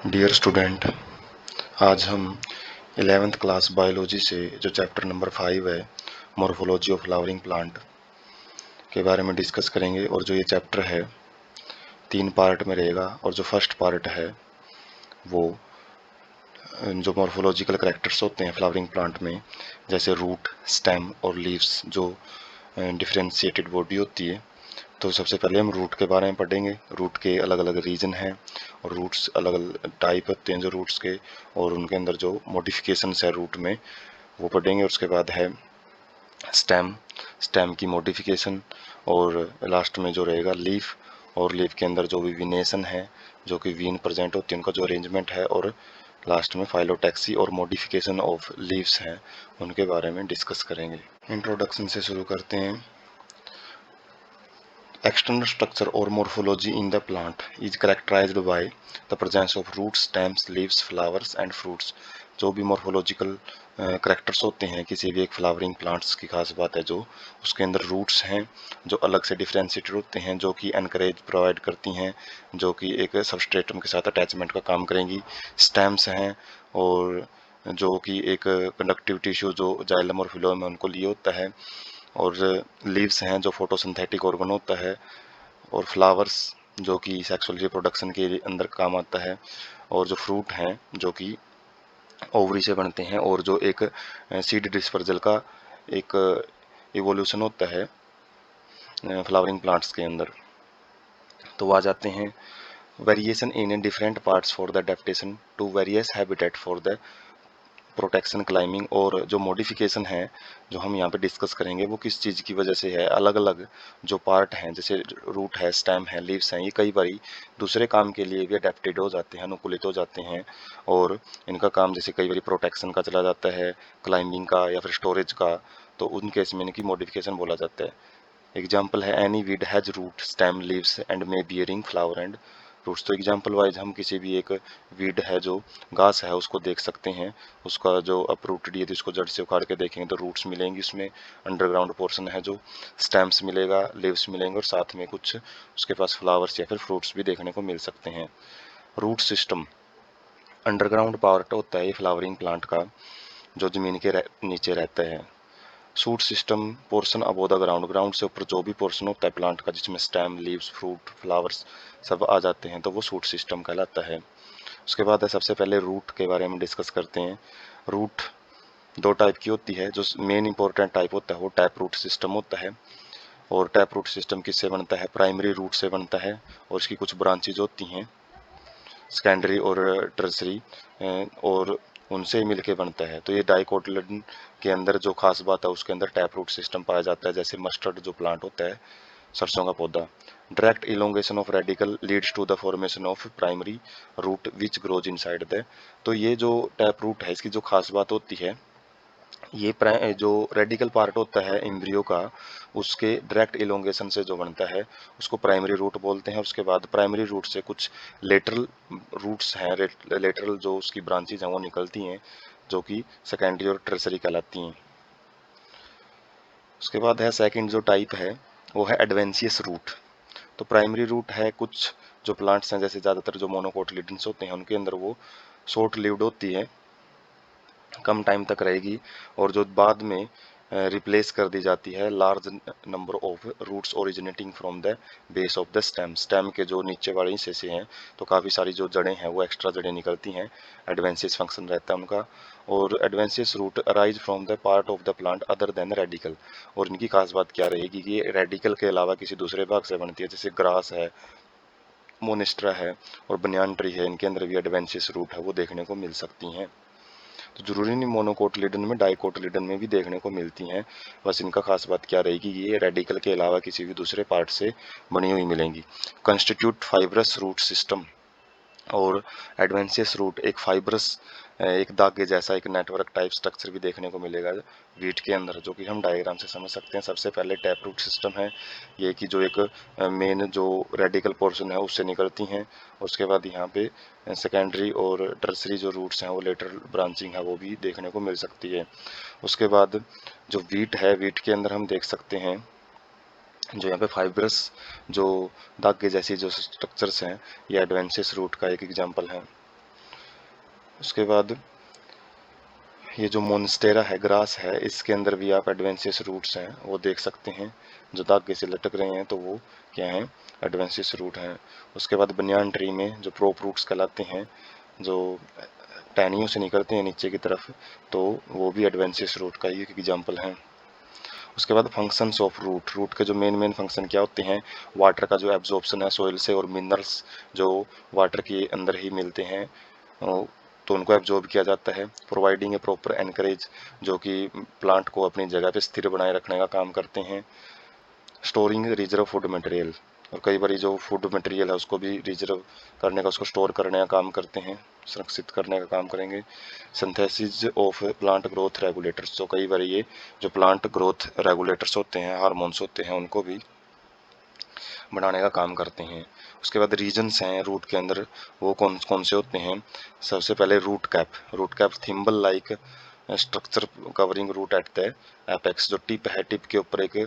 Dear student, आज हम 11th class biology से जो चैप्टर नंबर 5 है मॉर्फोलॉजी ऑफ फ्लावरिंग प्लांट के बारे में डिस्कस करेंगे। और जो ये चैप्टर है 3 पार्ट में रहेगा। और जो फर्स्ट पार्ट है वो जो मॉर्फोलॉजिकल कैरेक्टर्स होते हैं फ्लावरिंग प्लांट में, जैसे रूट, स्टेम और लीव्स, जो डिफरेंशिएटेड बॉडी होती है। तो सबसे पहले हम रूट के बारे में पढ़ेंगे। रूट के अलग अलग रीजन हैं और रूट्स अलग अलग टाइप होते हैं जो रूट्स के, और उनके अंदर जो मॉडिफिकेशंस है रूट में वो पढ़ेंगे। उसके बाद है स्टेम, स्टेम की मॉडिफिकेशन, और लास्ट में जो रहेगा लीफ, और लीफ के अंदर जो भी विनेशन है, जो कि वीन प्रेजेंट होती है, उनका जो अरेंजमेंट है, और लास्ट में फाइलोटैक्सी और मॉडिफिकेशन ऑफ लीव्स हैं, उनके बारे में डिस्कस करेंगे। इंट्रोडक्शन से शुरू करते हैं। External structure or morphology in the plant is characterized by the presence of roots, stems, leaves, flowers and fruits। जो भी morphological करेक्टर्स होते हैं किसी भी एक फ्लावरिंग प्लांट्स की खास बात है जो उसके अंदर रूट्स हैं जो अलग से डिफ्रेंशिएटेड होते हैं, जो कि एनकरेज प्रोवाइड करती हैं, जो कि एक सबस्ट्रेटम के साथ अटैचमेंट का काम करेंगी। स्टेम्स हैं और जो कि एक कंडक्टिव टिश्यू जो जाइलम और फिलोम में उनको लिए होता है, और लीव्स हैं जो फोटोसिंथेटिक ऑर्गन होता है, और फ्लावर्स जो कि सेक्सुअल रिप्रोडक्शन के अंदर काम आता है, और जो फ्रूट हैं जो कि ओवरी से बनते हैं, और जो एक सीड डिस्पर्जल का एक इवोल्यूशन होता है फ्लावरिंग प्लांट्स के अंदर। तो आ जाते हैं variation in different parts for the adaptation to various habitat for the protection climbing. और जो मॉडिफिकेशन है जो हम यहाँ पे डिस्कस करेंगे वो किस चीज़ की वजह से है। अलग अलग जो पार्ट हैं जैसे रूट है, स्टेम है, लीव्स हैं, ये कई बारी दूसरे काम के लिए भी अडेप्टेड हो जाते हैं, अनुकूलित हो जाते हैं, और इनका काम जैसे कई बारी प्रोटेक्शन का चला जाता है, क्लाइंबिंग का या फिर स्टोरेज का, तो उन केस में इनकी मॉडिफिकेशन बोला जाता है। एग्जाम्पल है any weed has root, stem, leaves and may bearing flower and roots. तो एग्जाम्पल वाइज हम किसी भी एक वीड है जो घास है उसको देख सकते हैं। उसका जो अपरूटेड यदि उसको जड़ से उखाड़ के देखेंगे तो रूट्स मिलेंगी, उसमें अंडरग्राउंड पोर्शन है जो स्टेम्स मिलेगा, लीव्स मिलेंगे, और साथ में कुछ उसके पास फ्लावर्स या फिर फ्रूट्स भी देखने को मिल सकते हैं। रूट सिस्टम अंडरग्राउंड पार्ट होता है ये फ्लावरिंग प्लांट का जो जमीन के नीचे रहता है। Shoot system portion above the ground, ground से ऊपर जो भी पोर्शन होता है प्लांट का जिसमें स्टेम, लीव्स, फ्रूट, फ्लावर्स सब आ जाते हैं तो वो शूट सिस्टम कहलाता है। उसके बाद है सबसे पहले रूट के बारे में डिस्कस करते हैं। रूट दो टाइप की होती है। जो मेन इंपॉर्टेंट टाइप होता है वो टैप रूट सिस्टम होता है। और टैप रूट सिस्टम किससे बनता है? प्राइमरी रूट से बनता है, और इसकी कुछ ब्रांचेज होती हैं सेकेंडरी और टर्सरी, और उनसे मिलके बनता है। तो ये डाइकोटिलेडन के अंदर जो खास बात है उसके अंदर टैप रूट सिस्टम पाया जाता है। जैसे मस्टर्ड जो प्लांट होता है, सरसों का पौधा, direct elongation of radicle leads to the formation of primary root which grows inside the. तो ये जो टैप रूट है इसकी जो खास बात होती है, ये जो रेडिकल पार्ट होता है एम्ब्रियो का उसके डायरेक्ट इलोंगेशन से जो बनता है उसको प्राइमरी रूट बोलते हैं। उसके बाद प्राइमरी रूट से कुछ लेटरल रूट्स हैं, लेटरल जो उसकी ब्रांचेज हैं वो निकलती हैं जो कि सेकेंडरी और टर्सरी कहलाती हैं। उसके बाद है सेकंड जो टाइप है वो है एडवेंशियस रूट। तो प्राइमरी रूट है कुछ जो प्लांट्स हैं जैसे ज़्यादातर जो मोनोकोटिलिडन्स होते हैं उनके अंदर वो शॉर्ट लिव्ड होती है, कम टाइम तक रहेगी, और जो बाद में रिप्लेस कर दी जाती है large number of roots originating from the base of the stem. Stem के जो नीचे वाले हिस्से से हैं तो काफ़ी सारी जो जड़ें हैं वो एक्स्ट्रा जड़ें निकलती हैं, एडवेंसियस फंक्शन रहता है उनका। और adventitious root arise from the part of the plant other than radicle. और इनकी खास बात क्या रहेगी कि ये रेडिकल के अलावा किसी दूसरे भाग से बनती है, जैसे ग्रास है, मोनिस्ट्रा है और बनियान ट्री है, इनके अंदर भी एडवेंसियस रूट है वो देखने को मिल सकती हैं। तो जरूरी नहीं मोनोकोटिलिडन में, डाइकोटिलिडन में भी देखने को मिलती हैं। बस इनका खास बात क्या रहेगी, ये रेडिकल के अलावा किसी भी दूसरे पार्ट से बनी हुई मिलेंगी। Constitute fibrous root system. और एडवेंसियस रूट एक फाइब्रस एक धागे जैसा एक नेटवर्क टाइप स्ट्रक्चर भी देखने को मिलेगा वीट के अंदर, जो कि हम डायग्राम से समझ सकते हैं। सबसे पहले टैप रूट सिस्टम है ये कि जो एक मेन जो रेडिकल पोर्शन है उससे निकलती हैं, और उसके बाद यहाँ पे सेकेंडरी और टर्सरी जो रूट्स हैं वो लेटरल ब्रांचिंग है वो भी देखने को मिल सकती है। उसके बाद जो वीट है, वीट के अंदर हम देख सकते हैं जो यहाँ पे फाइब्रस जो धागे जैसी जो स्ट्रक्चर्स हैं, ये एडवेंसियस रूट का एक एग्जांपल है। उसके बाद ये जो मोन्स्टेरा है, ग्रास है, इसके अंदर भी आप एडवेंसियस रूट्स हैं वो देख सकते हैं, जो धागे से लटक रहे हैं तो वो क्या हैं, एडवेंसियस रूट हैं। उसके बाद बनियान ट्री में जो प्रोप रूट्स कहलाते हैं, जो टहनियों से निकलते हैं नीचे की तरफ, तो वो भी एडवेंसियस रूट का ही एक एग्जाम्पल है। उसके बाद फंक्शंस ऑफ रूट, रूट के जो मेन फंक्शन क्या होते हैं, वाटर का जो एब्जॉर्प्शन है सोइल से, और मिनरल्स जो वाटर के अंदर ही मिलते हैं तो उनको एब्जॉर्ब किया जाता है। प्रोवाइडिंग ए प्रॉपर एनकरेज, जो कि प्लांट को अपनी जगह पे स्थिर बनाए रखने का काम करते हैं। स्टोरिंग रिजर्व फूड मटेरियल, और कई बार जो फूड मटेरियल है उसको भी रिजर्व करने का, उसको स्टोर करने का काम करते हैं, सुरक्षित करने का काम करेंगे। Synthesis of plant growth regulators, तो कई बार ये जो प्लांट ग्रोथ रेगुलेटर्स होते हैं, हार्मोन्स होते हैं, उनको भी बनाने का काम करते हैं। उसके बाद रीजन्स हैं रूट के अंदर, वो कौन कौन से होते हैं। सबसे पहले root cap, root cap thimble like structure covering root at the apex, जो टिप है, टिप के ऊपर एक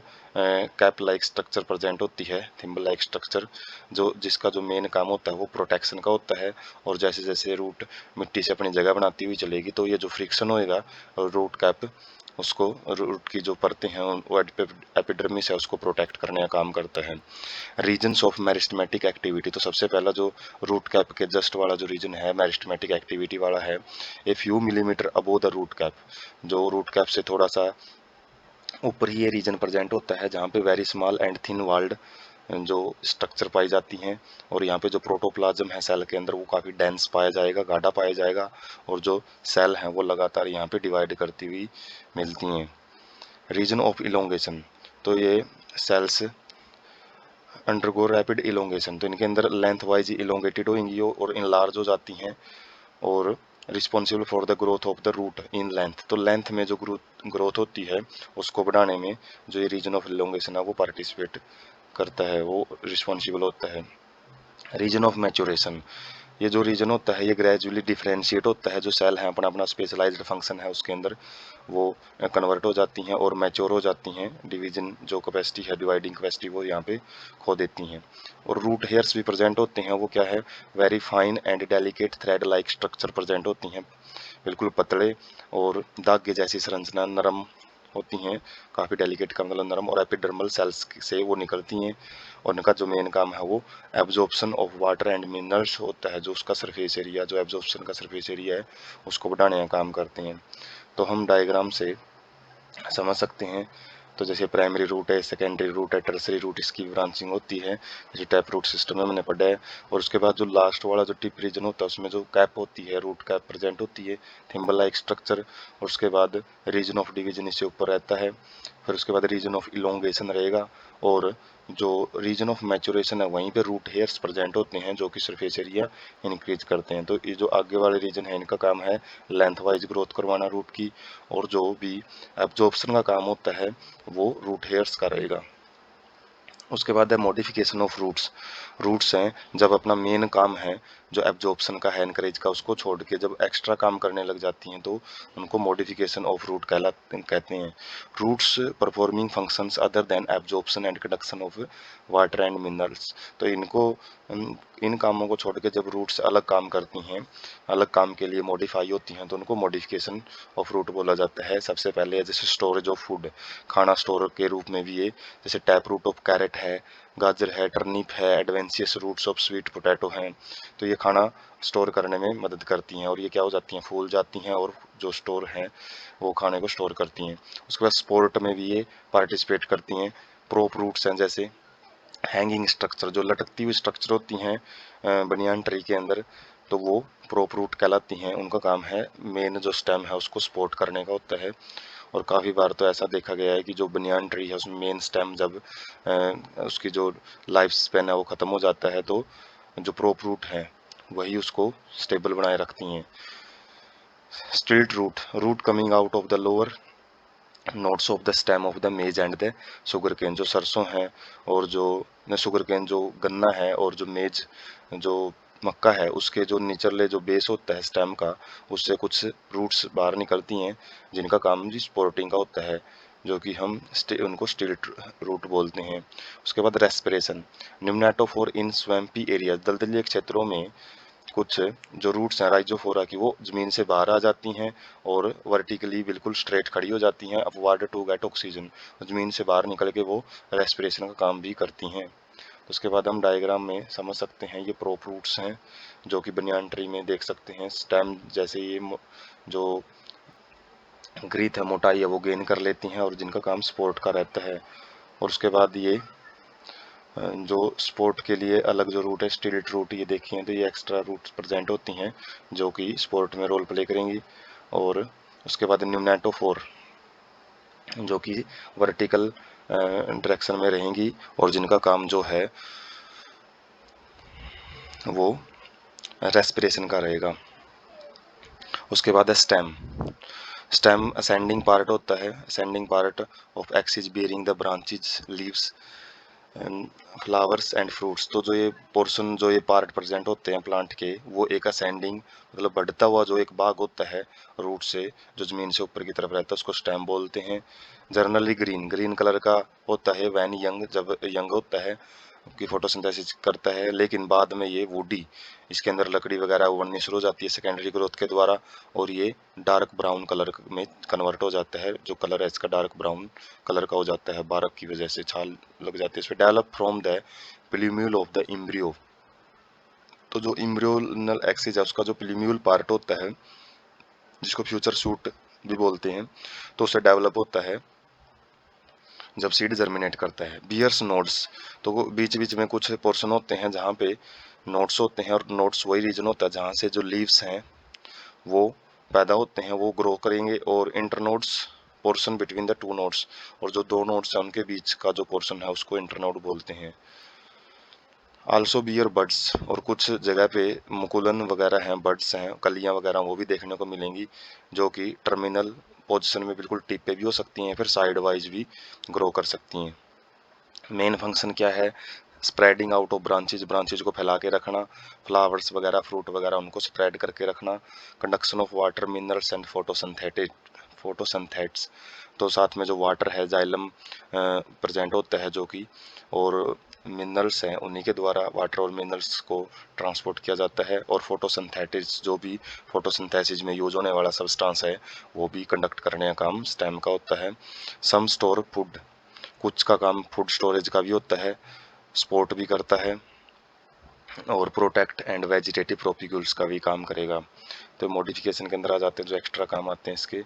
कैप लाइक स्ट्रक्चर प्रेजेंट होती है, थिम्बल लाइक स्ट्रक्चर, जो जिसका जो मेन काम होता है वो प्रोटेक्शन का होता है। और जैसे जैसे रूट मिट्टी से अपनी जगह बनाती हुई चलेगी तो ये जो फ्रिक्शन होएगा रूट कैप, उसको रूट की जो परतें हैं वो एपिडर्मिस है उसको प्रोटेक्ट करने का काम करता है। रीजन्स ऑफ मेरिस्टेमेटिक एक्टिविटी, तो सबसे पहला जो रूट कैप के जस्ट वाला जो रीजन है मेरिस्टेमेटिक एक्टिविटी वाला है, a few millimetre above the root cap, जो रूट कैप से थोड़ा सा ऊपर ही ये रीजन प्रेजेंट होता है, जहाँ पे very small and thin walled जो स्ट्रक्चर पाई जाती हैं। और यहाँ पे जो प्रोटोप्लाज्म है सेल के अंदर वो काफ़ी डेंस पाया जाएगा, गाढ़ा पाया जाएगा, और जो सेल हैं वो लगातार यहाँ पे डिवाइड करती हुई मिलती हैं। रीजन ऑफ इलोंगेशन, तो ये सेल्स अंडरगो रैपिड इलोंगेशन, तो इनके अंदर लेंथ वाइज इलोंगेटेड होंगी और इनलार्ज हो जाती हैं, और responsible for the growth of the root in length, तो लेंथ में जो ग्रोथ होती है उसको बढ़ाने में जो ये रीजन ऑफ इलोंगेशन है वो पार्टिसिपेट करता है, वो रिस्पॉन्सिबल होता है। रीजन ऑफ मैचुरेशन, ये जो रीजन होता है ये ग्रेजुअली डिफ्रेंशिएट होता है, जो सेल हैं अपना अपना स्पेशलाइज्ड फंक्शन है उसके अंदर वो कन्वर्ट हो जाती हैं और मैच्योर हो जाती हैं, डिवीजन जो कैपेसिटी है, डिवाइडिंग कैपेसिटी, वो यहाँ पे खो देती हैं। और रूट हेयर्स भी प्रेजेंट होते हैं, वो क्या है, very fine and delicate thread like structure present होती हैं, बिल्कुल पतले और धागे जैसी संरचना, नरम होती हैं, काफ़ी डेलिकेट का मतलब नरम, और एपिडर्मल सेल्स से वो निकलती हैं, और इनका जो मेन काम है वो absorption of water and minerals होता है, जो उसका सरफेस एरिया, जो एब्जॉर्प्शन का सरफेस एरिया है उसको बढ़ाने का काम करते हैं। तो हम डायग्राम से समझ सकते हैं, तो जैसे प्राइमरी रूट है, सेकेंडरी रूट है, टर्सरी रूट, इसकी ब्रांचिंग होती है, जैसे टैप रूट सिस्टम में मैंने पढ़ा है। और उसके बाद जो लास्ट वाला जो टिप रीजन होता है उसमें जो कैप होती है, रूट कैप प्रेजेंट होती है, थिम्बल लाइक स्ट्रक्चर, और उसके बाद रीजन ऑफ डिवीजन इससे ऊपर रहता है, फिर उसके बाद रीजन ऑफ इलोंगेशन रहेगा, और जो रीजन ऑफ मैचुरेशन है वहीं पे रूट हेयर्स प्रेजेंट होते हैं जो कि सरफेस एरिया इंक्रीज करते हैं। तो ये जो आगे वाले रीजन है इनका काम है लेंथ वाइज ग्रोथ करवाना रूट की, और जो भी एब्जॉर्प्शन का काम होता है वो रूट हेयर्स का रहेगा। उसके बाद है मॉडिफिकेशन ऑफ रूट्स, रूट्स हैं जब अपना मेन काम है जो एब्जॉर्प्शन का है, एनकरेज का, उसको छोड़ के जब एक्स्ट्रा काम करने लग जाती हैं तो उनको मॉडिफिकेशन ऑफ रूट कहते हैं। Roots performing functions other than absorption and conduction of water and minerals, तो इनको इन कामों को छोड़ के जब रूट्स अलग काम करती हैं, अलग काम के लिए मॉडिफाई होती हैं, तो उनको मॉडिफिकेशन ऑफ रूट बोला जाता है। सबसे पहले जैसे स्टोरेज ऑफ फूड, खाना स्टोर के रूप में भी ये, जैसे टैप रूट ऑफ कैरेट है, गाजर है, टर्निप है, एडवेंसियस रूट्स ऑफ स्वीट पोटैटो हैं, तो ये खाना स्टोर करने में मदद करती हैं, और ये क्या हो जाती हैं, फूल जाती हैं, और जो स्टोर हैं वो खाने को स्टोर करती हैं। उसके बाद स्पोर्ट में भी ये पार्टिसिपेट करती हैं। प्रोप रूट्स हैं जैसे हैंगिंग स्ट्रक्चर, जो लटकती हुई स्ट्रक्चर होती हैं बनियान ट्री के अंदर, तो वो प्रोप रूट कहलाती हैं, उनका काम है मेन जो स्टेम है उसको सपोर्ट करने का होता है। और काफ़ी बार तो ऐसा देखा गया है कि जो बनियान ट्री है उसमें मेन स्टेम जब उसकी जो लाइफ स्पेन है वो ख़त्म हो जाता है, तो जो प्रोप रूट है वही उसको स्टेबल बनाए रखती हैं। Stilt root, root coming out of the lower nodes of the stem of the maize and the sugarcane, जो सरसों है और जो शुगर केन जो गन्ना है और जो मेज जो मक्का है उसके जो निचले जो बेस होता है स्टेम का, उससे कुछ रूट्स बाहर निकलती हैं जिनका काम जी सपोर्टिंग का होता है, जो कि हम उनको स्टिल्ट रूट बोलते हैं। उसके बाद रेस्पिरेशन, निम्नैटोफोर इन स्वैम्पी एरिया, दलदली क्षेत्रों में कुछ जो रूट्स हैं राइजोफोरा की वो ज़मीन से बाहर आ जाती हैं और वर्टिकली बिल्कुल स्ट्रेट खड़ी हो जाती हैं अपवार्ड टू गेट ऑक्सीजन। ज़मीन से बाहर निकल के वो रेस्पिरेशन का काम भी करती हैं। तो उसके बाद हम डायग्राम में समझ सकते हैं ये प्रोप रूट्स हैं जो कि बनियान ट्री में देख सकते हैं। स्टेम जैसे ये जो ग्रीथ है, मोटाई है, वो गेन कर लेती हैं और जिनका काम सपोर्ट का रहता है। और उसके बाद ये जो स्पोर्ट के लिए अलग जो रूट है स्टिल्ट रूट, ये देखिए तो ये एक्स्ट्रा रूट प्रेजेंट होती हैं जो कि स्पोर्ट में रोल प्ले करेंगी। और उसके बाद न्यूमैटोफोर जो कि वर्टिकल डायरेक्शन में रहेंगी और जिनका काम जो है वो रेस्पिरेशन का रहेगा। उसके बाद है स्टेम। स्टेम असेंडिंग पार्ट होता है, ascending part of axis bearing the branches leaves flowers and fruits. तो जो ये पोर्शन जो ये पार्ट प्रेजेंट होते हैं प्लांट के वो एक असेंडिंग मतलब बढ़ता हुआ जो एक भाग होता है रूट से जो जमीन से ऊपर की तरफ रहता है उसको स्टेम बोलते हैं। जनरली ग्रीन ग्रीन कलर का होता है व्हेन यंग, जब यंग होता है की फोटोसिंथेसिस करता है, लेकिन बाद में ये वुडी इसके अंदर लकड़ी वगैरह बननी शुरू हो जाती है सेकेंडरी ग्रोथ के द्वारा और ये डार्क ब्राउन कलर में कन्वर्ट हो जाता है। जो कलर है इसका डार्क ब्राउन कलर का हो जाता है, बारक की वजह से छाल लग जाती है इस पर। Develop from the plumule of the embryo. तो जो इम्ब्रियोनल एक्सिस है उसका जो प्लूम्यूल पार्ट होता है जिसको फ्यूचर शूट भी बोलते हैं, तो उससे डेवलप होता है जब सीड जर्मिनेट करता है। बियर्स नोड्स, तो वो बीच बीच में कुछ पोर्शन होते हैं जहाँ पे नोड्स होते हैं और नोड्स वही रीजन होता है जहाँ से जो लीव्स हैं वो पैदा होते हैं, वो ग्रो करेंगे। और internodes portion between the two nodes, और जो दो नोड्स हैं उनके बीच का जो पोर्शन है उसको इंटरनोड बोलते हैं। आल्सो बियर बड्स, और कुछ जगह पे मुकुलन वगैरह हैं, बड्स हैं, कलियां वगैरह वो भी देखने को मिलेंगी जो कि टर्मिनल पोजीशन में बिल्कुल टिप पे भी हो सकती हैं, फिर साइड वाइज भी ग्रो कर सकती हैं। मेन फंक्शन क्या है? Spreading out of branches, branches को फैला के रखना, फ्लावर्स वगैरह फ्रूट वगैरह उनको स्प्रेड करके रखना, conduction of water minerals and photosynthates. तो साथ में जो वाटर है जाइलम प्रेजेंट होता है जो कि, और मिनरल्स हैं उन्हीं के द्वारा वाटर और मिनरल्स को ट्रांसपोर्ट किया जाता है। और फोटोसिंथेटिस जो भी फोटोसिंथेसिस में यूज होने वाला सब्सटेंस है वो भी कंडक्ट करने का काम स्टेम का होता है। सम स्टोर फूड, कुछ का काम फूड स्टोरेज का भी होता है, सपोर्ट भी करता है, और प्रोटेक्ट एंड वेजिटेटिव प्रोपिक्यूल्स का भी काम करेगा। तो मॉडिफिकेशन के अंदर आ जाते हैं जो एक्स्ट्रा काम आते हैं इसके।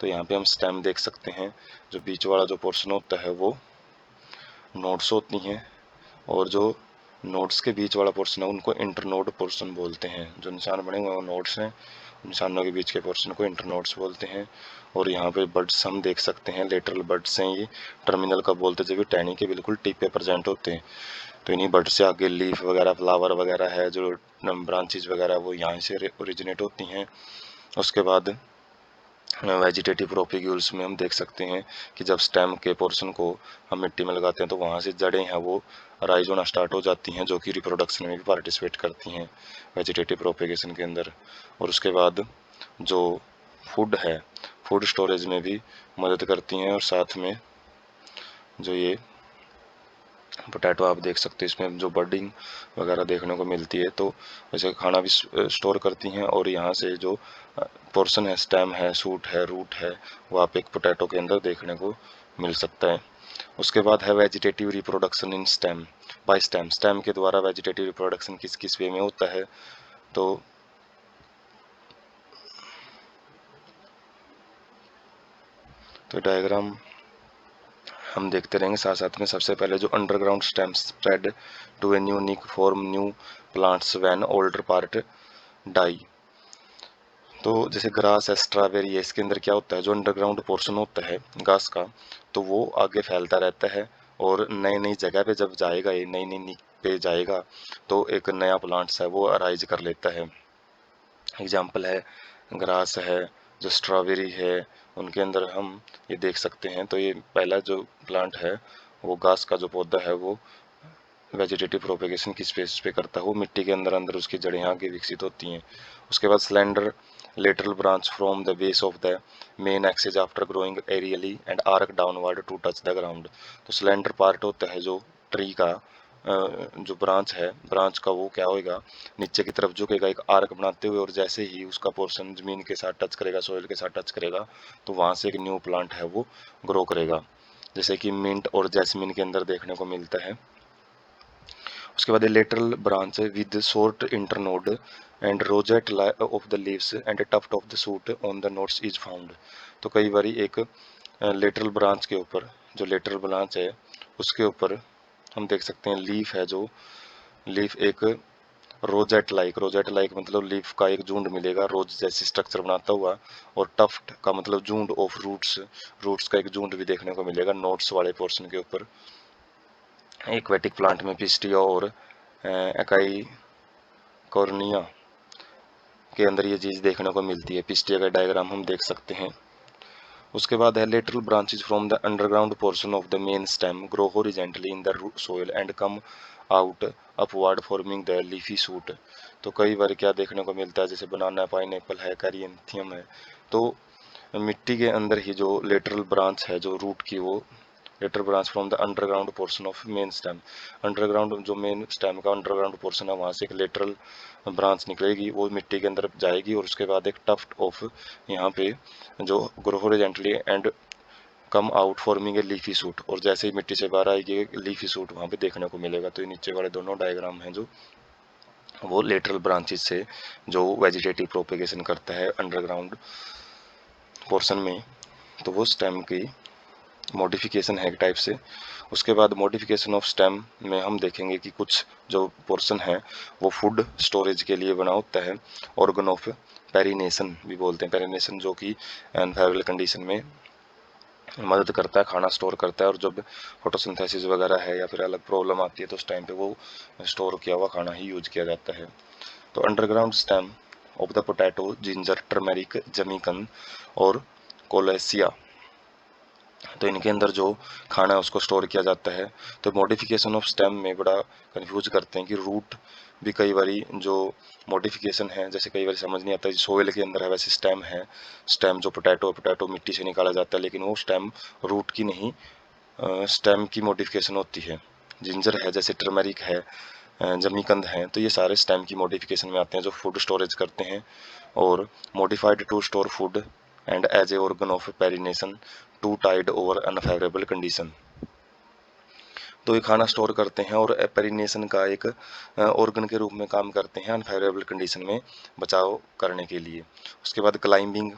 तो यहाँ पे हम स्टेम देख सकते हैं, जो बीच वाला जो पोर्शन होता है वो नोड्स होती हैं, और जो नोड्स के बीच वाला पोर्शन है उनको इंटरनोड पोर्शन बोलते हैं। जो निशान बने हुए हैं वो नोड्स हैं, निशानों के बीच के पोर्शन को इंटरनोड्स बोलते हैं। और यहाँ पे बड्स हम देख सकते हैं, लेटरल बड्स हैं ये, टर्मिनल का बोलते जब टहनी के बिल्कुल टिप पे प्रेजेंट होते हैं। तो इन्हीं बड से आगे लीफ वगैरह फ्लावर वगैरह है जो ब्रांचेज वगैरह वो यहाँ से ओरिजिनेट होती हैं। उसके बाद वेजिटेटिव प्रोपिक्यूल्स में हम देख सकते हैं कि जब स्टेम के पोर्शन को हम मिट्टी में लगाते हैं तो वहाँ से जड़ें हैं वो राइज होना स्टार्ट हो जाती हैं जो कि रिप्रोडक्शन में भी पार्टिसिपेट करती हैं वेजिटेटिव प्रोपिगेशन के अंदर। और उसके बाद जो फूड है फूड स्टोरेज में भी मदद करती हैं। और साथ में जो ये पोटैटो आप देख सकते हैं इसमें जो बर्डिंग वगैरह देखने को मिलती है, तो वैसे खाना भी स्टोर करती हैं। और यहाँ से जो पोर्शन है, स्टेम है, शूट है, रूट है, वो आप एक पोटैटो के अंदर देखने को मिल सकता है। उसके बाद है vegetative reproduction in stem by stem. Stem के द्वारा वेजिटेटिव रिप्रोडक्शन किस किस वे में होता है, तो डायग्राम हम देखते रहेंगे साथ साथ में। सबसे पहले जो underground stem spread to a unique form new plants when older part die. तो जैसे ग्रास है, स्ट्रॉबेरी है, इसके अंदर क्या होता है, जो अंडरग्राउंड पोर्शन होता है घास का तो वो आगे फैलता रहता है और नई नई जगह पे जब जाएगा, ये नई नई नीक पे जाएगा तो एक नया प्लांट्स है वो अराइज कर लेता है। एग्जाम्पल है ग्रास है, जो स्ट्रॉबेरी है, उनके अंदर हम ये देख सकते हैं। तो ये पहला जो प्लांट है वो घास का जो पौधा है वो वेजिटेटिव प्रोपेगेशन किस बेसिस पे करता है, वो मिट्टी के अंदर अंदर उसकी जड़ें आगे विकसित होती हैं। उसके बाद slender lateral branch from the base of the main axis after growing aerially and arch downward to touch the ground. तो स्लेंडर पार्ट होता है जो ट्री का जो ब्रांच है, ब्रांच का वो क्या होएगा, नीचे की तरफ झुकेगा एक आर्क बनाते हुए, और जैसे ही उसका पोर्शन जमीन के साथ टच करेगा, सॉइल के साथ टच करेगा, तो वहाँ से एक न्यू प्लांट है वो ग्रो करेगा, जैसे कि मिंट और जैस्मिन के अंदर देखने को मिलता है। उसके बाद lateral branch with short internode and rosette of the leaves and tuft of the shoot on the nodes is found. तो कई बार एक लेटरल ब्रांच के ऊपर, जो लेटरल ब्रांच है उसके ऊपर हम देख सकते हैं लीफ है, जो लीफ एक रोजेट लाइक मतलब लीफ का एक झुंड मिलेगा, रोज जैसी स्ट्रक्चर बनाता हुआ, और टफ्ट का मतलब झुंड ऑफ रूट्स, रूट्स का एक झुंड भी देखने को मिलेगा नोट्स वाले पोर्शन के ऊपर। एक्वेटिक प्लांट में पिस्टिया और एकाई कॉर्निया के अंदर ये चीज़ देखने को मिलती है। पिस्टिया का डायग्राम हम देख सकते हैं। उसके बाद है lateral branches from the underground portion of the main stem grow horizontally in the soil and come out upward forming the leafy suit. तो कई बार क्या देखने को मिलता है, जैसे बनाना, पाइनएप्पल है, कैरियंथियम है, तो मिट्टी के अंदर ही जो लेटरल ब्रांच है, जो रूट की, वो lateral branch from the underground portion of main stem. Underground जो मेन स्टेम का अंडरग्राउंड पोर्शन है, वहाँ से एक लेटरल ब्रांच निकलेगी, वो मिट्टी के अंदर जाएगी, और उसके बाद एक टफ्ट ऑफ यहाँ पे जो grow horizontally and come out forming a leafy suit, और जैसे ही मिट्टी से बाहर आएगी एक लीफी सूट वहाँ पे देखने को मिलेगा। तो ये नीचे वाले दोनों डायग्राम हैं जो वो लेटरल ब्रांचेस से जो वेजिटेटिव प्रोपेगेशन करता है अंडरग्राउंड पोर्शन में, तो वो स्टेम की मॉडिफिकेशन है एक टाइप से। उसके बाद मॉडिफिकेशन ऑफ स्टेम में हम देखेंगे कि कुछ जो पोर्शन है वो फूड स्टोरेज के लिए बना होता है, ऑर्गन ऑफ पेरिनेशन भी बोलते हैं, पेरिनेशन जो कि अनफेवरेबल कंडीशन में मदद करता है, खाना स्टोर करता है, और जब फोटोसिंथेसिस वगैरह है या फिर अलग प्रॉब्लम आती है तो उस टाइम पे वो स्टोर किया हुआ खाना ही यूज किया जाता है। तो underground stem of the potato, ginger, turmeric, जमीकन और कोलेसिया, तो इनके अंदर जो खाना है उसको स्टोर किया जाता है। तो मॉडिफिकेशन ऑफ स्टेम में बड़ा कंफ्यूज करते हैं कि रूट भी कई बारी जो मॉडिफिकेशन है, जैसे कई बार समझ नहीं आता, सोइल के अंदर है वैसे स्टेम है, स्टेम जो पोटैटो मिट्टी से निकाला जाता है, लेकिन वो स्टेम रूट की नहीं, स्टेम की मॉडिफिकेशन होती है। जिंजर है, जैसे टर्मरिक है, जमीकंद हैं, तो ये सारे स्टेम की मॉडिफिकेशन में आते हैं जो फूड स्टोरेज करते हैं, और modified to store food and as a organ of perennation to tide over unfavourable condition. तो ये खाना स्टोर करते हैं और पेरिनेशन का एक ऑर्गन के रूप में काम करते हैं अनफेवरेबल कंडीशन में बचाव करने के लिए। उसके बाद क्लाइंबिंग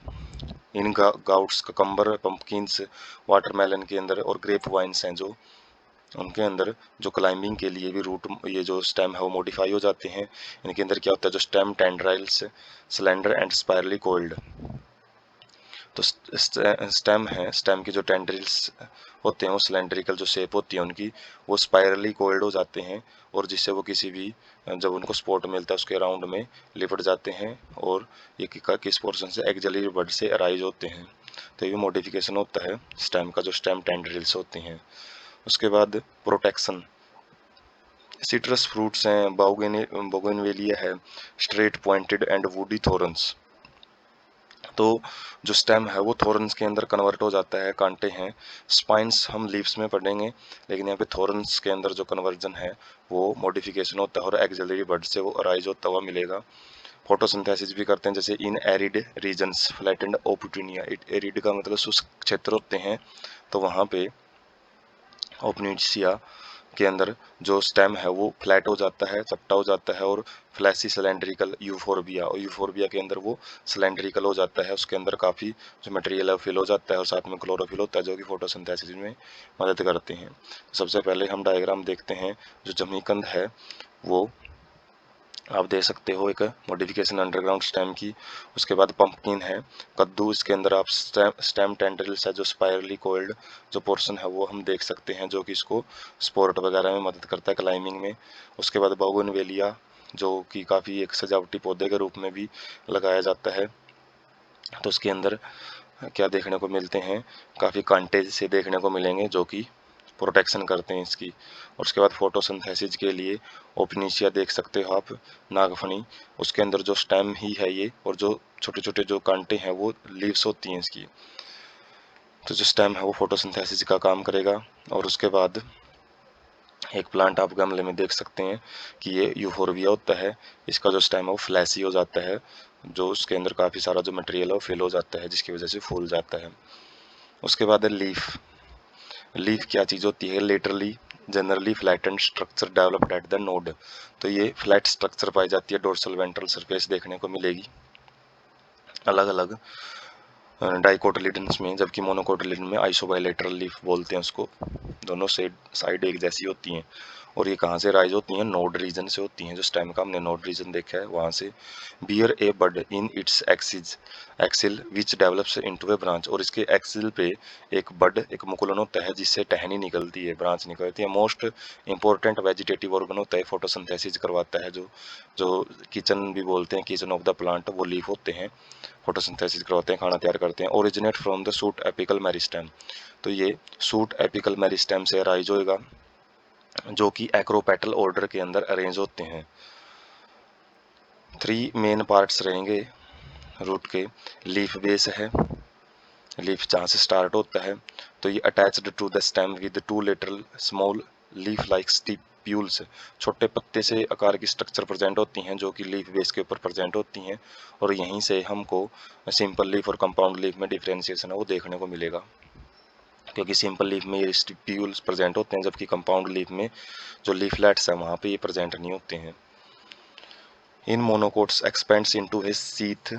इन गाउट्स, ककम्बर, पंपकिन्स, वाटरमेलन के अंदर, और ग्रेप वाइन्स हैं जो उनके अंदर जो क्लाइंबिंग के लिए भी रूट, ये जो स्टेम है वो मॉडिफाई हो जाते हैं। इनके अंदर क्या होता है, जो stem tendrils slender and spirally coiled. तो स्टेम है, स्टेम की जो टेंड्रिल्स होते हैं वो सिलेंड्रिकल जो शेप होती है उनकी, वो स्पायरली कोइल्ड हो जाते हैं, और जिससे वो किसी भी जब उनको स्पोर्ट मिलता है उसके अराउंड में लिपट जाते हैं, और ये किस पोर्शन से एक्सिलरी बड से अराइज होते हैं। तो ये मॉडिफिकेशन होता है स्टेम का, जो स्टेम टेंड्रिल्स होती हैं। उसके बाद प्रोटेक्शन, सिट्रस फ्रूट्स हैं, बोगेनवेलिया है, स्ट्रेट पॉइंटेड एंड वुडी थोरन्स। तो जो स्टेम है वो थोरन्स के अंदर कन्वर्ट हो जाता है, कांटे हैं। स्पाइंस हम लीव्स में पढ़ेंगे, लेकिन यहाँ पे थोरन्स के अंदर जो कन्वर्जन है वो मॉडिफिकेशन होता है, और एक्सिलरी बड से वो अराइज होता हुआ मिलेगा। फोटोसिंथेसिस भी करते हैं, जैसे इन एरिड रीजन्स फ्लैटेंड ओपुटिनिया, एरिड का मतलब शुष्क क्षेत्र होते हैं, तो वहाँ पे ओपनिशिया के अंदर जो स्टेम है वो फ्लैट हो जाता है, चपटा हो जाता है, और फ्लैसी सिलेंड्रिकल यूफोरबिया, और यूफोरबिया के अंदर वो सिलेंड्रिकल हो जाता है, उसके अंदर काफ़ी जो मटेरियल है फिल हो जाता है, और साथ में क्लोरोफिल होता है जो कि फोटोसिंथेसिस में मदद करते हैं। सबसे पहले हम डायग्राम देखते हैं, जो जमीकंद है वो आप दे सकते हो एक मॉडिफिकेशन अंडरग्राउंड स्टेम की। उसके बाद पंपकिन है, कद्दू, इसके अंदर आप स्टेम टेंड्रिल्स है जो स्पायरली कोइल्ड जो पोर्शन है वो हम देख सकते हैं, जो कि इसको स्पोर्ट वगैरह में मदद करता है क्लाइंबिंग में। उसके बाद बोगनवेलिया, जो कि काफ़ी एक सजावटी पौधे के रूप में भी लगाया जाता है, तो उसके अंदर क्या देखने को मिलते हैं, काफ़ी कांटे से देखने को मिलेंगे जो कि प्रोटेक्शन करते हैं इसकी। और उसके बाद फोटोसिंथेसिस के लिए ओपनिशिया देख सकते हो आप, नागफनी, उसके अंदर जो स्टेम ही है ये, और जो छोटे छोटे जो कांटे हैं वो लीव्स होती हैं इसकी। तो जो स्टेम है वो फोटोसिंथेसिस का काम करेगा। और उसके बाद एक प्लांट आप गमले में देख सकते हैं कि ये यूफोरबिया होता है, इसका जो स्टेम है वो फ्लैशी हो जाता है, जो उसके अंदर काफ़ी सारा जो मटेरियल है वो फिल हो जाता है, जिसकी वजह से फूल जाता है। उसके बाद है लीफ। लीफ क्या चीज़ होती है? Laterally generally flattened structure developed at the node. तो ये फ्लैट स्ट्रक्चर पाई जाती है, डोर्सल वेंट्रल सरफेस देखने को मिलेगी अलग अलग डाइकोटिलिडन्स में, जबकि मोनोकोटिलिडन में आइसोबाइलेटरल लीफ बोलते हैं उसको, दोनों साइड एक जैसी होती हैं। और ये कहाँ से राइज होती हैं? नोड रीजन से होती हैं। जो स्टेम का हमने नोड रीजन देखा है वहाँ से। Bear a bud in its axil which develops into a branch. और इसके एक्सिल पे एक बड, एक मुकुलन होता है जिससे टहनी निकलती है, ब्रांच निकलती है। मोस्ट इंपॉर्टेंट वेजिटेटिव ऑर्गन होता है, फोटोसिंथेसिस करवाता है, जो जो किचन भी बोलते हैं, किचन ऑफ द प्लांट, वो लीफ होते हैं, फोटोसिंथेसिस करवाते हैं, खाना तैयार करते हैं। Originate from the suit apical meristem. तो ये सूट एपिकल मेरिस्टेम से राइज होएगा, जो कि एक्रोपेटल ऑर्डर के अंदर अरेंज होते हैं। 3 मेन पार्ट्स रहेंगे रूट के। लीफ बेस है, लीफ जहाँ से स्टार्ट होता है, तो ये attached to the stem with 2 lateral small leaf like stipules. छोटे पत्ते से आकार की स्ट्रक्चर प्रेजेंट होती हैं, जो कि लीफ बेस के ऊपर प्रेजेंट होती हैं, और यहीं से हमको सिंपल लीफ और कंपाउंड लीफ में डिफरेंशिएशन है वो देखने को मिलेगा, क्योंकि सिंपल लीफ में ये स्टिप्यूल्स प्रेजेंट होते हैं, जबकि कंपाउंड लीफ में जो लीफलेट्स हैं वहाँ पे ये प्रेजेंट नहीं होते हैं। इन मोनोकोट्स एक्सपेंड्स इनटू ए सीथ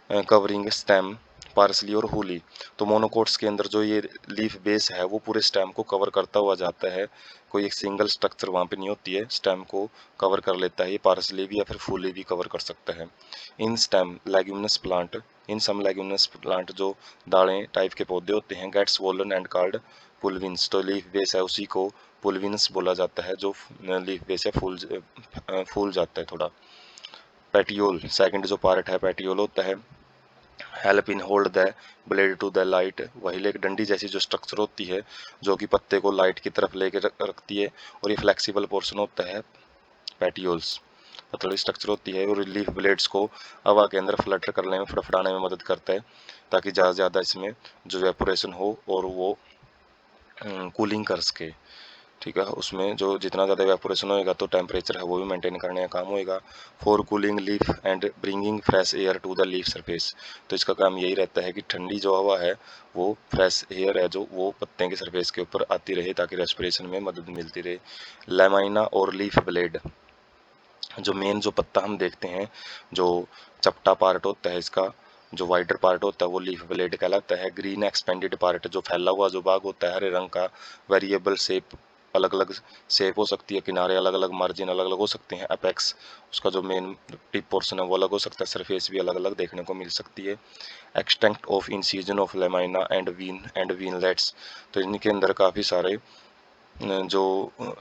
कवरिंग स्टेम पार्सली और होली। तो मोनोकोट्स के अंदर जो ये लीफ बेस है वो पूरे स्टेम को कवर करता हुआ जाता है, कोई एक सिंगल स्ट्रक्चर वहाँ पे नहीं होती है, स्टेम को कवर कर लेता है। ये पार्सली भी या फिर फूली भी कवर कर सकता है। इन स्टेम लेग्यूमिनस प्लांट, इन सम लेग्यूमिनस प्लांट जो दालें टाइप के पौधे होते हैं, गेट्स स्वोलन एंड कॉल्ड पुलविन्स। तो लीफ बेस है उसी को पुलविन्स बोला जाता है, जो लीफ बेस है फूल जाता है थोड़ा। पेटियोल सेकंड जो पार्ट है पेटियोल होता है। Help in hold the blade to the light. वही एक डंडी जैसी जो स्ट्रक्चर होती है, जो कि पत्ते को लाइट की तरफ लेके रखती है, और ये फ्लेक्सिबल पोर्शन होता है पेटियोल्स, पतली स्ट्रक्चर होती है, और लीफ ब्लेड्स को हवा के अंदर फ्लटर करने में, फड़फड़ाने में मदद करता है, ताकि ज़्यादा से ज़्यादा इसमें जो वेपोरेशन हो और वो कूलिंग कर सके। ठीक है, उसमें जो जितना ज़्यादा वेपोरेशन होएगा तो टेम्परेचर है वो भी मेंटेन करने का काम होएगा। For cooling leaf and bringing fresh air to the leaf surface. तो इसका काम यही रहता है कि ठंडी जो हवा है वो फ्रेश एयर है जो वो पत्ते के सरफेस के ऊपर आती रहे, ताकि रेस्पिरेशन में मदद मिलती रहे। लेमाइना और लीफ ब्लेड, जो मेन जो पत्ता हम देखते हैं, जो चपटा पार्ट होता है इसका, जो वाइडर पार्ट होता है वो लीफ ब्लेड कहलाता है। ग्रीन एक्सपेंडेड पार्ट, जो फैला हुआ जो भाग होता है हरे रंग का, वेरिएबल शेप, अलग अलग शेप हो सकती है, किनारे अलग अलग, मार्जिन अलग अलग हो सकते हैं। अपेक्स, उसका जो मेन टिप पोर्शन है वो अलग हो सकता है, सरफेस भी अलग अलग देखने को मिल सकती है। Extent of incision of lamina and veinlets. तो इनके अंदर काफ़ी सारे जो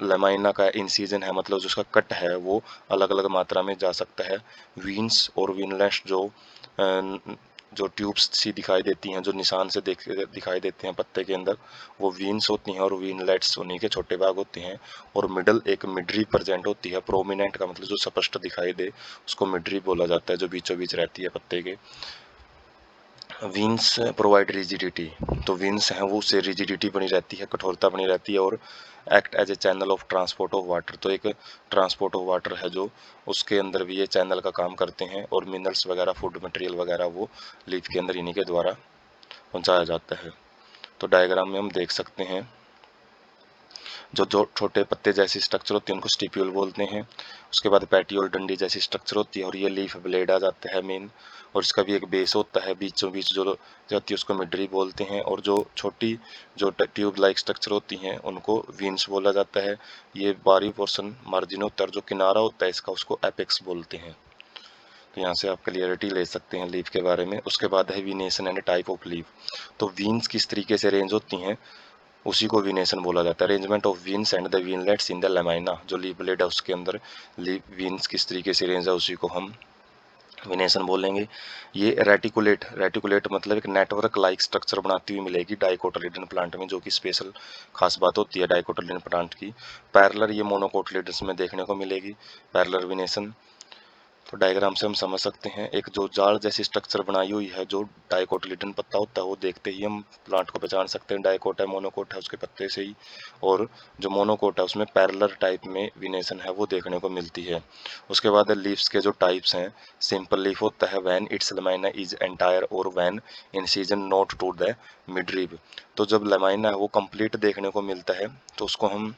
लेमाइना का इंसिजन है, मतलब जो उसका कट है वो अलग अलग मात्रा में जा सकता है। वीन्स और वीनलेट्स जो ट्यूब्स सी दिखाई देती हैं, जो निशान से दिखाई देते हैं पत्ते के अंदर, वो वीन्स होती हैं, और वीनलेट्स उन्हीं के छोटे भाग होते हैं। और मिडल एक मिड्री प्रेजेंट होती है। प्रोमिनेंट का मतलब जो स्पष्ट दिखाई दे उसको मिड्री बोला जाता है, जो बीचों बीच रहती है पत्ते के। Veins provide rigidity. तो विंस हैं वो उससे रिजिडिटी बनी रहती है, कठोरता बनी रहती है, और act as a channel of transport of water. तो एक ट्रांसपोर्ट ऑफ वाटर है जो उसके अंदर भी ये चैनल का काम करते हैं, और मिनरल्स वगैरह, फूड मटेरियल वगैरह वो लीफ के अंदर इन्हीं के द्वारा पहुंचाया जाता है। तो डायग्राम में हम देख सकते हैं जो जो छोटे पत्ते जैसी स्ट्रक्चर होती है उनको स्टिप्यूल बोलते हैं। उसके बाद पेटियोल डंडी जैसी स्ट्रक्चर होती है, और ये लीफ ब्लेड आ जाता है मेन, और इसका भी एक बेस होता है, बीचों बीच जो जाती है उसको मिडरी बोलते हैं। और जो छोटी जो ट्यूब लाइक स्ट्रक्चर होती हैं उनको वीन्स बोला जाता है। ये बाहरी पोर्शन मार्जिन होता है, जो किनारा होता है इसका उसको एपेक्स बोलते हैं। तो यहाँ से आप क्लियरिटी ले सकते हैं लीफ के बारे में। उसके बाद है वीनेशन एंड टाइप ऑफ लीफ। तो वीन्स किस तरीके से अरेंज होती हैं उसी को वीनेशन बोला जाता है। Arrangement of veins and the veinlets in the lamina, जो लीफ ब्लेड है उसके अंदर लीफ वीन्स किस तरीके से अरेंज है उसी को हम विनेशन बोलेंगे। ये रेटिकुलेट मतलब एक नेटवर्क लाइक स्ट्रक्चर बनाती हुई मिलेगी डाइकोटिलिडन प्लांट में, जो कि स्पेशल खास बात होती है डाइकोटिलिडन प्लांट की। पैरेलल ये मोनोकोटिलिडन्स में देखने को मिलेगी पैरेलल विनेशन। तो डायग्राम से हम समझ सकते हैं, एक जो जाल जैसी स्ट्रक्चर बनाई हुई है, जो डाइकोटिलेडन पत्ता होता है, वो देखते ही हम प्लांट को पहचान सकते हैं डाइकोट है, मोनोकोट है उसके पत्ते से ही। और जो मोनोकोट है उसमें पैरेलल टाइप में विनेशन है वो देखने को मिलती है। उसके बाद लीव्स के जो टाइप्स हैं, सिंपल लीफ होता है when its lamina is entire और when incision not to the midrib. तो जब लमाइना है वो कंप्लीट देखने को मिलता है तो उसको हम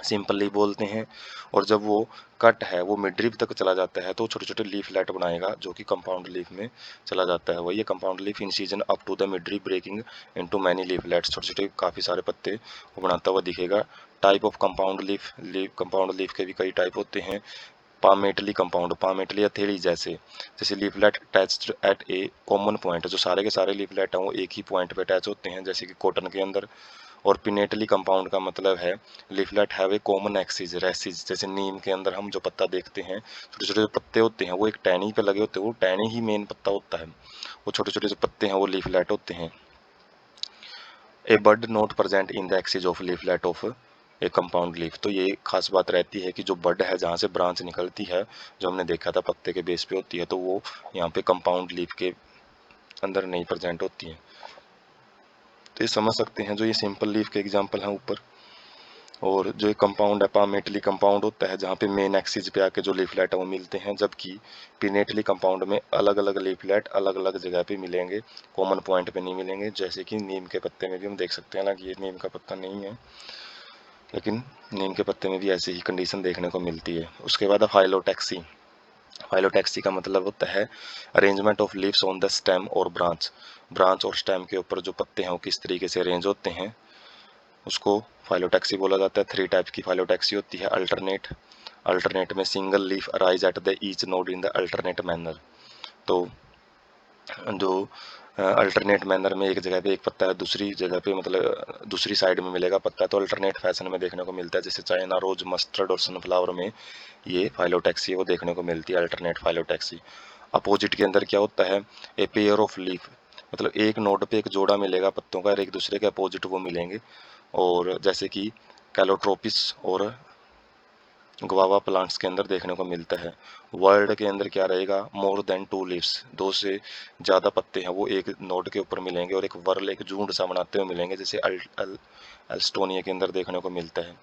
सिंपली बोलते हैं, और जब वो कट है वो मिडरिप तक चला जाता है तो छोटे छोटे लीफलेट बनाएगा जो कि कंपाउंड लीफ में चला जाता है। वही ये compound leaf incisions up to the midrib breaking into many leaflets, छोटे छोटे काफ़ी सारे पत्ते वो बनाता हुआ दिखेगा। Type of compound leaf compound leaf के भी कई टाइप होते हैं। पामेटली कंपाउंड, पामेटली हथेली जैसे, जैसे लीफलेट अटैच्ड एट ए कॉमन पॉइंट, जो सारे के सारे लीफलेट हैं वो एक ही पॉइंट पे अटैच होते हैं जैसे कि कॉटन के अंदर। और पिनेटली कंपाउंड का मतलब है leaflet have a common axis rachis, जैसे नीम के अंदर हम जो पत्ता देखते हैं छोटे छोटे जो पत्ते होते हैं वो एक टहनी पे लगे होते हैं, वो टहनी ही मेन पत्ता होता है, वो छोटे छोटे जो पत्ते हैं वो लीफलेट होते हैं। A bud not present in the axis of leaflet of a compound leaf, तो ये खास बात रहती है कि जो बड है जहाँ से ब्रांच निकलती है, जो हमने देखा था पत्ते के बेस पे होती है, तो वो यहाँ पे कंपाउंड लीफ के अंदर नहीं प्रेजेंट होती है। तो ये समझ सकते हैं जो ये सिंपल लीफ के एग्जाम्पल हैं ऊपर। और जो एक कंपाउंड है पामेटली कंपाउंड होता है जहाँ पे मेन एक्सिस पे आके जो लीफलेट है वो मिलते हैं, जबकि पिनेटली कंपाउंड में अलग अलग लीफलेट अलग अलग जगह पे मिलेंगे, कॉमन पॉइंट पे नहीं मिलेंगे, जैसे कि नीम के पत्ते में भी हम देख सकते हैं। हालांकि ये नीम का पत्ता नहीं है, लेकिन नीम के पत्ते में भी ऐसी ही कंडीशन देखने को मिलती है। उसके बाद फाइलोटैक्सी, फाइलोटैक्सी का मतलब होता है arrangement of leaves on the stem और ब्रांच, ब्रांच और स्टेम के ऊपर जो पत्ते हैं वो किस तरीके से अरेंज होते हैं, उसको फाइलोटैक्सी बोला जाता है। 3 टाइप की फाइलोटैक्सी होती है। अल्टरनेट, अल्टरनेट में single leaf arise at the each node in the alternate manner, तो जो अल्टरनेट मैनर में एक जगह पे एक पत्ता है, दूसरी जगह पे मतलब दूसरी साइड में मिलेगा पत्ता, तो अल्टरनेट फैशन में देखने को मिलता है। जैसे चाइना रोज, मस्टर्ड और सनफ्लावर में ये फाइलोटैक्सी वो देखने को मिलती है, अल्टरनेट फाइलोटैक्सी। अपोजिट के अंदर क्या होता है, ए पेयर ऑफ लीफ, मतलब एक नोड पे एक जोड़ा मिलेगा पत्तों का और एक दूसरे के अपोजिट वो मिलेंगे, और जैसे कि कैलोट्रोपिस और गुआवा प्लांट्स के अंदर देखने को मिलता है। वर्ल्ड के अंदर क्या रहेगा, मोर देन 2 लीव्स, 2 से ज़्यादा पत्ते हैं वो एक नोड के ऊपर मिलेंगे और एक वर्ल एक झुंड सा बनाते हुए मिलेंगे, जैसे एल्स्टोनिया के अंदर देखने को मिलता है।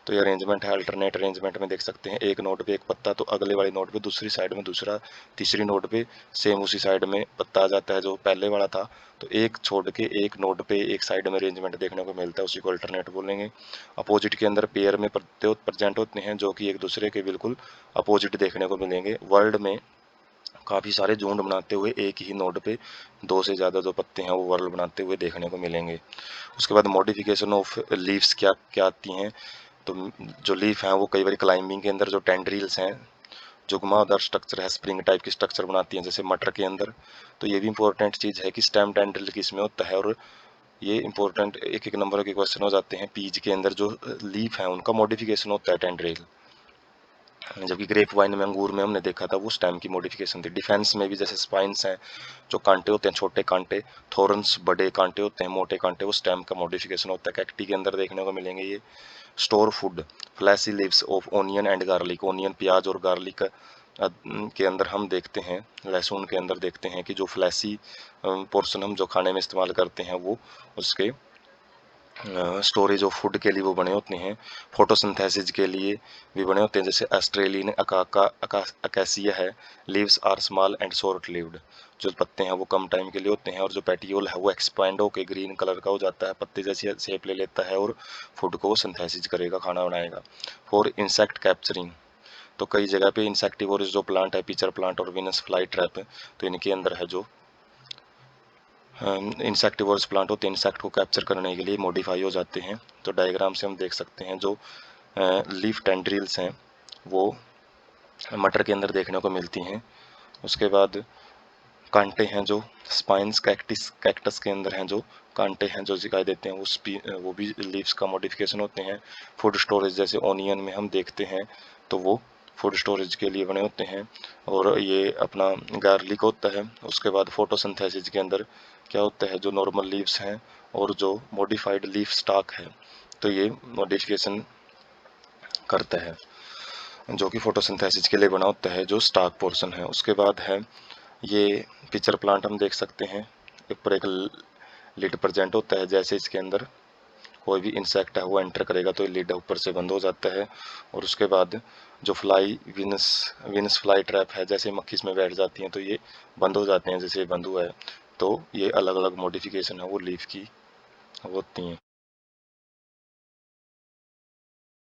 तो ये अरेंजमेंट है। अल्टरनेट अरेंजमेंट में देख सकते हैं एक नोड पे एक पत्ता, तो अगले वाले नोड पे दूसरी साइड में दूसरा, तीसरी नोड पे सेम उसी साइड में पत्ता आ जाता है जो पहले वाला था, तो एक छोड़ के एक नोड पे एक साइड में अरेंजमेंट देखने को मिलता है, उसी को अल्टरनेट बोलेंगे। अपोजिट के अंदर पेयर में पत्ते प्रेजेंट होते हैं जो कि एक दूसरे के बिल्कुल अपोजिट देखने को मिलेंगे। वर्ल्ड में काफ़ी सारे झुंड बनाते हुए एक ही नोड पे 2 से ज़्यादा जो पत्ते हैं वो वर्ल बनाते हुए देखने को मिलेंगे। उसके बाद मॉडिफिकेशन ऑफ लीव्स क्या क्या आती हैं, तो जो लीफ हैं वो कई बार क्लाइंबिंग के अंदर जो टेंड्रिल्स हैं, जो घुमावदार स्ट्रक्चर है, स्प्रिंग टाइप की स्ट्रक्चर बनाती हैं जैसे मटर के अंदर, तो ये भी इंपॉर्टेंट चीज़ है कि स्टेम टेंड्रिल किस में होता है। और ये इंपॉर्टेंट एक एक नंबर के क्वेश्चन हो जाते हैं। पीज के अंदर जो लीफ है उनका मॉडिफिकेशन होता है टेंड्रिल, जबकि ग्रेप वाइन में अंगूर में हमने देखा था वो स्टेम की मॉडिफिकेशन थी। डिफेंस में भी जैसे स्पाइन्स हैं, जो कांटे होते हैं छोटे कांटे, थोरन्स बड़े कांटे होते हैं मोटे कांटे, वो स्टेम का मॉडिफिकेशन होता है। कैक्टी के अंदर देखने को मिलेंगे ये। Store food, flashy leaves of onion and garlic, onion प्याज और गार्लिक के अंदर हम देखते हैं, लहसुन के अंदर देखते हैं कि जो फ्लैशी पोर्शन हम जो खाने में इस्तेमाल करते हैं वो उसके स्टोरेज ऑफ फूड के लिए वो बने होते हैं। फोटोसिंथेसिस के लिए भी बने होते हैं, जैसे ऑस्ट्रेलियन अकासिया है, leaves are small and short lived, जो पत्ते हैं वो कम टाइम के लिए होते हैं, और जो पेटियोल है वो एक्सपैंड होकर ग्रीन कलर का हो जाता है, पत्ते जैसी शेप ले लेता है और फूड को वो सिंथेसिस करेगा, खाना बनाएगा। फॉर इंसेक्ट कैप्चरिंग, तो कई जगह पे इंसेक्टिवोरस जो प्लांट है, पिचर प्लांट और विनस फ्लाई ट्रैप, तो इनके अंदर है जो इंसेक्टिवोरस प्लांट होते हैं, इंसेक्ट को कैप्चर करने के लिए मॉडिफाई हो जाते हैं। तो डायग्राम से हम देख सकते हैं जो लीफ टेंड्रिल्स हैं वो मटर के अंदर देखने को मिलती हैं। उसके बाद कांटे हैं जो स्पाइन्स कैक्टस के अंदर हैं, जो कांटे हैं जो दिखाई देते हैं वो भी लीव्स का मॉडिफिकेशन होते हैं। फूड स्टोरेज जैसे ओनियन में हम देखते हैं तो वो फूड स्टोरेज के लिए बने होते हैं। और ये अपना गार्लिक होता है। उसके बाद फोटोसिंथेसिस के अंदर क्या होता है, जो नॉर्मल लीव्स हैं और जो मॉडिफाइड लीफ स्टॉक है, तो ये मॉडिफिकेशन करता है। जो कि फोटोसिंथेसिस के लिए बना होता है, जो स्टाक पोर्शन है। उसके बाद है ये पिचर प्लांट, हम देख सकते हैं ऊपर एक लिड प्रेजेंट होता है। जैसे इसके अंदर कोई भी इंसेक्ट है वो एंटर करेगा तो ये लिड ऊपर से बंद हो जाता है। और उसके बाद जो फ्लाई विनस फ्लाई ट्रैप है, जैसे मक्खी इसमें बैठ जाती हैं तो ये बंद हो जाते हैं, जैसे ये बंद हुआ है। तो ये अलग अलग मॉडिफिकेशन है वो लीफ की होती हैं।